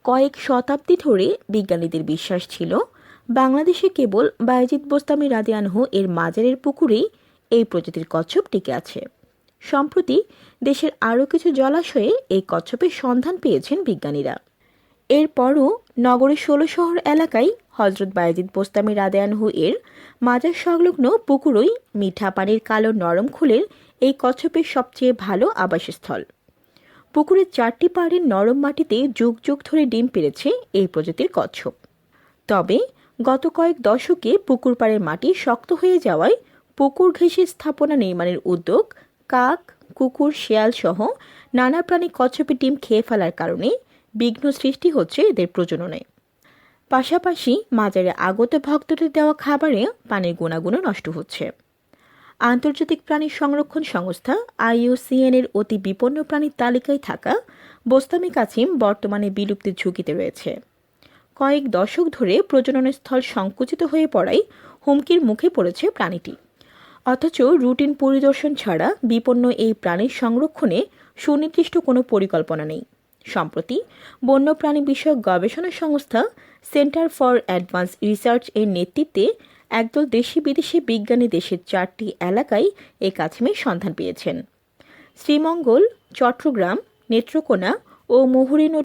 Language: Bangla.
কয়েক শতাব্দী ধরে বিজ্ঞানীদের বিশ্বাস ছিল বাংলাদেশে কেবল বায়েজিদ বোস্তামি রাদিয়ানহু এর মাজারের পুকুরেই এই প্রজাতির কচ্ছপ টিকে আছে। সম্প্রতি দেশের আরও কিছু জলাশয়ে এই কচ্ছপের সন্ধান পেয়েছেন বিজ্ঞানীরা। এরপরও নগরের ১৬ শহর এলাকায় হজরত বায়েজিদ বোস্তামি রাদিয়ানহু এর মাজার সংলগ্ন পুকুরই মিঠা পানির কালো নরম খুলের এই কচ্ছপের সবচেয়ে ভালো আবাসস্থল। পুকুরের ৪টি পাড়ের নরম মাটিতে যুগ যুগ ধরে ডিম পেড়েছে এই প্রজাতির কচ্ছপ। তবে গত কয়েক দশকে পুকুর পাড়ের মাটি শক্ত হয়ে যাওয়ায় পুকুর ঘেঁষে স্থাপনা নির্মাণের উদ্যোগ, কাক, কুকুর, শেয়াল সহ নানা প্রাণী কচ্ছপের ডিম খেয়ে ফেলার কারণে বিঘ্ন সৃষ্টি হচ্ছে এদের প্রজননে। পাশাপাশি মাজারে আগত ভক্তদের দেওয়া খাবারে পানির গুণাগুণও নষ্ট হচ্ছে। আন্তর্জাতিক প্রাণী সংরক্ষণ সংস্থা IUCN এর অতি বিপন্ন প্রাণীর তালিকায় থাকা বোস্তামি কাছিম বর্তমানে বিলুপ্তির ঝুঁকিতে রয়েছে। কয়েক দশক ধরে প্রজননের স্থল সংকুচিত হয়ে পড়ায় হুমকির মুখে পড়েছে প্রাণীটি। অথচ রুটিন পরিদর্শন ছাড়া বিপন্ন এই প্রাণীর সংরক্ষণে সুনির্দিষ্ট কোনো পরিকল্পনা নেই। সম্প্রতি বন্যপ্রাণী বিষয়ক গবেষণা সংস্থা সেন্টার ফর অ্যাডভান্স রিসার্চ এর নেতৃত্বে একদল দেশি বিদেশি বিজ্ঞানী দেশের ৪টি এলাকায় এই কাছিমের সন্ধান পেয়েছেন। শ্রীমঙ্গল, চট্টগ্রাম, নেত্রকোনা ও মুহুরী